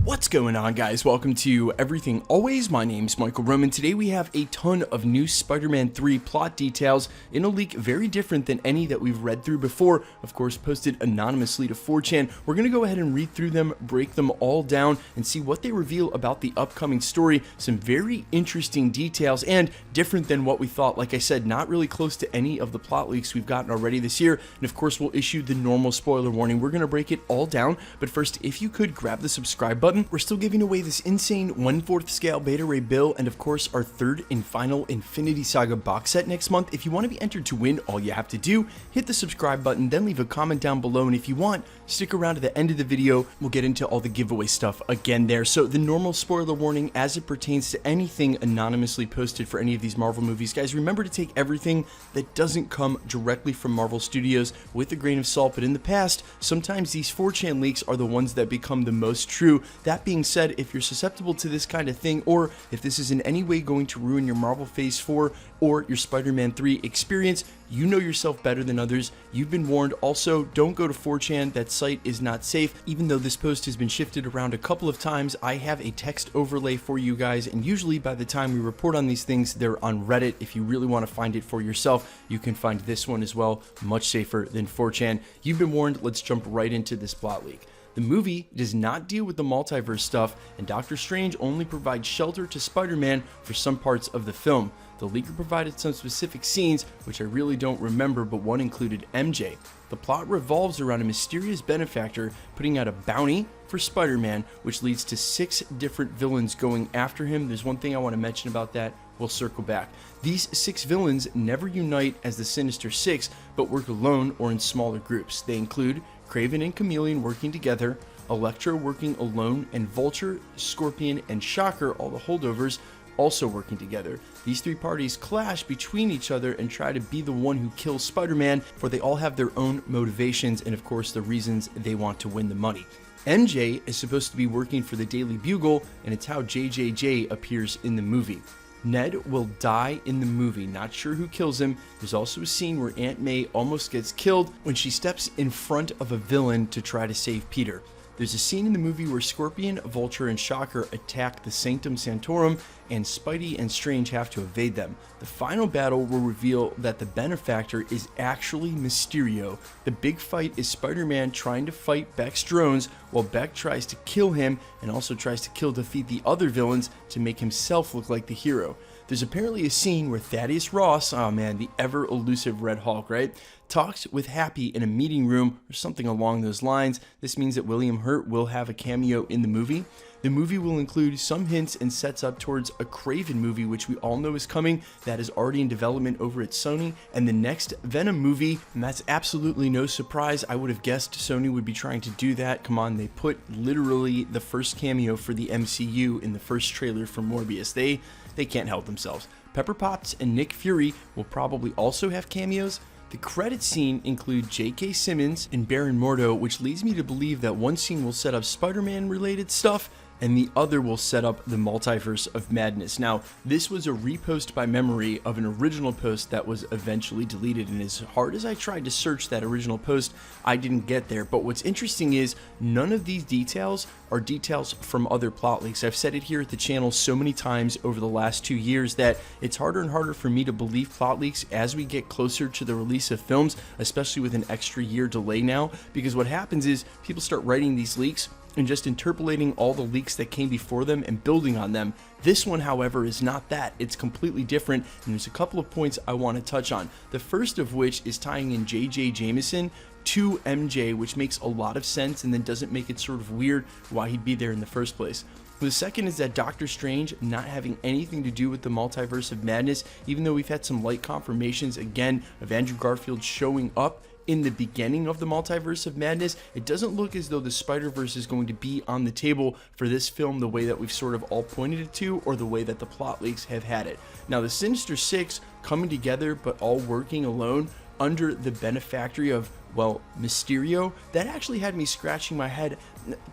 What's going on, guys? Welcome to Everything Always. My name's Michael Roman. Today we have a ton of new Spider-Man 3 plot details in a leak very different than any that we've read through before, of course posted anonymously to 4chan. We're going to go ahead and read through them, break them all down, and see what they reveal about the upcoming story. Some very interesting details and different than what we thought. Like I said, not really close to any of the plot leaks we've gotten already this year. And of course, we'll issue the normal spoiler warning. We're going to break it all down. But first, if you could grab the subscribe button. We're still giving away this insane 1/4 scale beta ray bill and of course our third and final Infinity Saga box set next month. If you want to be entered to win, all you have to do, hit the subscribe button, then leave a comment down below, and if you want, stick around to the end of the video. We'll get into all the giveaway stuff again there. So the normal spoiler warning as it pertains to anything anonymously posted for any of these Marvel movies. Guys, remember to take everything that doesn't come directly from Marvel Studios with a grain of salt, but in the past, sometimes these 4chan leaks are the ones that become the most true. That being said, if you're susceptible to this kind of thing, or if this is in any way going to ruin your Marvel Phase 4 or your Spider-Man 3 experience, you know yourself better than others. You've been warned. Also, don't go to 4chan. That site is not safe. Even though this post has been shifted around a couple of times, I have a text overlay for you guys, and usually by the time we report on these things, they're on Reddit. If you really want to find it for yourself, you can find this one as well. Much safer than 4chan. You've been warned. Let's jump right into this plot leak. The movie does not deal with the multiverse stuff, and Doctor Strange only provides shelter to Spider-Man for some parts of the film. The leaker provided some specific scenes, which I really don't remember, but one included MJ. The plot revolves around a mysterious benefactor putting out a bounty for Spider-Man, which leads to 6 different villains going after him. There's one thing I want to mention about that. We'll circle back. These 6 villains never unite as the Sinister Six, but work alone or in smaller groups. They include Kraven and Chameleon working together, Electro working alone, and Vulture, Scorpion, and Shocker, all the holdovers, also working together. These 3 parties clash between each other and try to be the one who kills Spider-Man, for they all have their own motivations and of course the reasons they want to win the money. MJ is supposed to be working for the Daily Bugle, and it's how JJJ appears in the movie. Ned will die in the movie, not sure who kills him. There's also a scene where Aunt May almost gets killed when she steps in front of a villain to try to save Peter. There's a scene in the movie where Scorpion, Vulture, and Shocker attack the Sanctum Sanctorum, and Spidey and Strange have to evade them. The final battle will reveal that the benefactor is actually Mysterio. The big fight is Spider-Man trying to fight Beck's drones, while Beck tries to kill him and also tries to defeat the other villains to make himself look like the hero. There's apparently a scene where Thaddeus Ross, oh man, the ever elusive Red Hulk, right, talks with Happy in a meeting room or something along those lines. This means that William Hurt will have a cameo in the movie. The movie will include some hints and sets up towards a Kraven movie, which we all know is coming, that is already in development over at Sony, and the next Venom movie, and that's absolutely no surprise. I would have guessed Sony would be trying to do that. Come on, they put literally the first cameo for the MCU in the first trailer for Morbius. They can't help themselves. Pepper Potts and Nick Fury will probably also have cameos. The credit scene include J.K. Simmons and Baron Mordo, which leads me to believe that one scene will set up Spider-Man related stuff and the other will set up the Multiverse of Madness. Now, this was a repost by memory of an original post that was eventually deleted, and as hard as I tried to search that original post, I didn't get there. But what's interesting is none of these details are details from other plot leaks. I've said it here at the channel so many times over the last 2 years that it's harder and harder for me to believe plot leaks as we get closer to the release of films, especially with an extra year delay now, because what happens is people start writing these leaks and just interpolating all the leaks that came before them and building on them. This one, however, is not that. It's completely different, and there's a couple of points I want to touch on. The first of which is tying in J.J. Jameson to MJ, which makes a lot of sense and then doesn't make it sort of weird why he'd be there in the first place. The second is that Doctor Strange not having anything to do with the Multiverse of Madness, even though we've had some light confirmations again of Andrew Garfield showing up in the beginning of the Multiverse of Madness. It doesn't look as though the Spider-Verse is going to be on the table for this film the way that we've sort of all pointed it to, or the way that the plot leaks have had it. Now, the Sinister Six coming together but all working alone under the benefactor of, well, Mysterio, that actually had me scratching my head.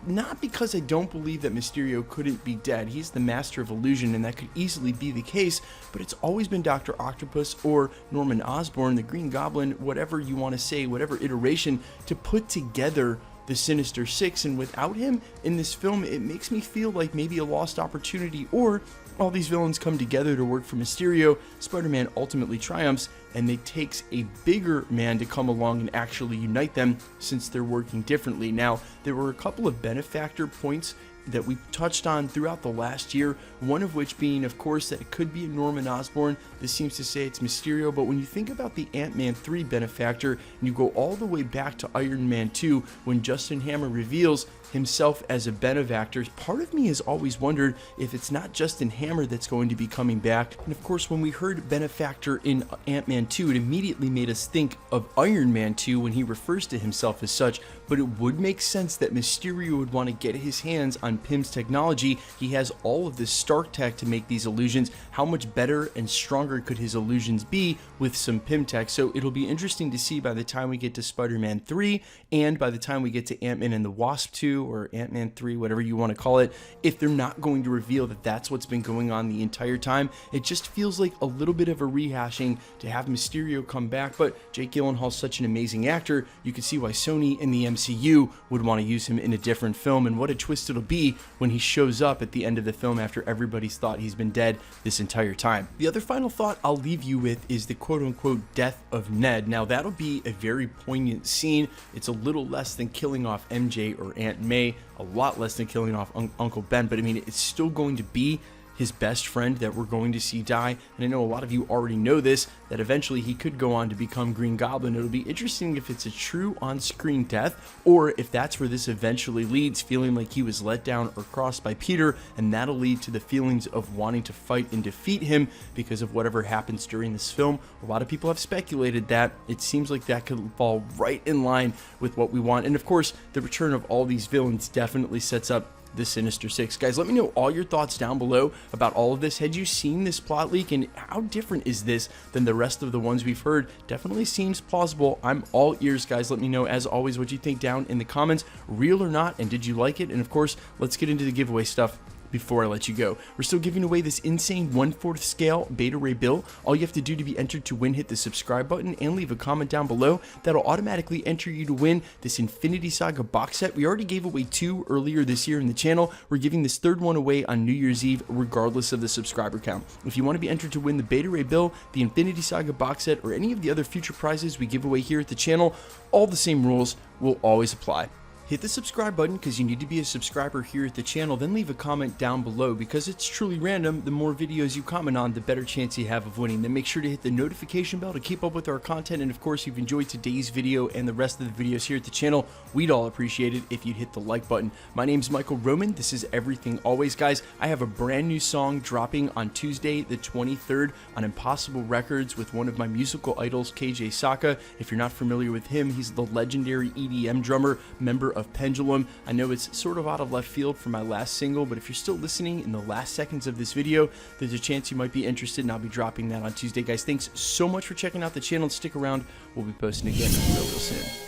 Not because I don't believe that Mysterio couldn't be dead. He's the master of illusion, and that could easily be the case, but it's always been Dr. Octopus or Norman Osborn, the Green Goblin, whatever you want to say, whatever iteration, to put together the Sinister Six, and without him in this film, it makes me feel like maybe a lost opportunity, or all these villains come together to work for Mysterio, Spider-Man ultimately triumphs, and it takes a bigger man to come along and actually unite them since they're working differently. Now, there were a couple of benefactor points that we touched on throughout the last year, one of which being, of course, that it could be a Norman Osborn. This seems to say it's Mysterio, but when you think about the Ant-Man 3 benefactor, and you go all the way back to Iron Man 2, when Justin Hammer reveals himself as a benefactor, part of me has always wondered if it's not Justin Hammer that's going to be coming back. And of course, when we heard benefactor in Ant-Man 2, it immediately made us think of Iron Man 2 when he refers to himself as such, but it would make sense that Mysterio would want to get his hands on Pym's technology. He has all of this Stark tech to make these illusions. How much better and stronger could his illusions be with some Pym tech? So it'll be interesting to see by the time we get to Spider-Man 3 and by the time we get to Ant-Man and the Wasp 2 or Ant-Man 3, whatever you want to call it, if they're not going to reveal that that's what's been going on the entire time. It just feels like a little bit of a rehashing to have Mysterio come back, but Jake Gyllenhaal's such an amazing actor, you can see why Sony and the MCU would want to use him in a different film, and what a twist it'll be when he shows up at the end of the film after everybody's thought he's been dead this entire time. The other final thought I'll leave you with is the quote-unquote death of Ned. Now, that'll be a very poignant scene. It's a little less than killing off MJ or Aunt May, a lot less than killing off Uncle Ben, but I mean, it's still going to be his best friend that we're going to see die. And I know a lot of you already know this, that eventually he could go on to become Green Goblin. It'll be interesting if it's a true on-screen death, or if that's where this eventually leads, feeling like he was let down or crossed by Peter, and that'll lead to the feelings of wanting to fight and defeat him because of whatever happens during this film. A lot of people have speculated that. It seems like that could fall right in line with what we want. And of course, the return of all these villains definitely sets up the Sinister Six. Guys, let me know all your thoughts down below about all of this. Had you seen this plot leak, and how different is this than the rest of the ones we've heard? Definitely seems plausible. I'm all ears, guys. Let me know, as always, what you think down in the comments, real or not, and did you like it? And of course, let's get into the giveaway stuff before I let you go. We're still giving away this insane 1/4 scale Beta Ray Bill. All you have to do to be entered to win, hit the subscribe button and leave a comment down below. That'll automatically enter you to win this Infinity Saga box set. We already gave away 2 earlier this year in the channel. We're giving this 3rd one away on New Year's Eve, regardless of the subscriber count. If you want to be entered to win the Beta Ray Bill, the Infinity Saga box set, or any of the other future prizes we give away here at the channel, all the same rules will always apply. Hit the subscribe button because you need to be a subscriber here at the channel, then leave a comment down below because it's truly random. The more videos you comment on, the better chance you have of winning. Then make sure to hit the notification bell to keep up with our content, and of course, if you've enjoyed today's video and the rest of the videos here at the channel, we'd all appreciate it if you'd hit the like button. My name's Michael Roman. This is Everything Always. Guys, I have a brand new song dropping on Tuesday the 23rd on Impossible Records with one of my musical idols, KJ Saka. If you're not familiar with him, he's the legendary EDM drummer, member of Pendulum. I know it's sort of out of left field for my last single, but if you're still listening in the last seconds of this video, there's a chance you might be interested, and I'll be dropping that on Tuesday. Guys, thanks so much for checking out the channel. Stick around. We'll be posting again real soon.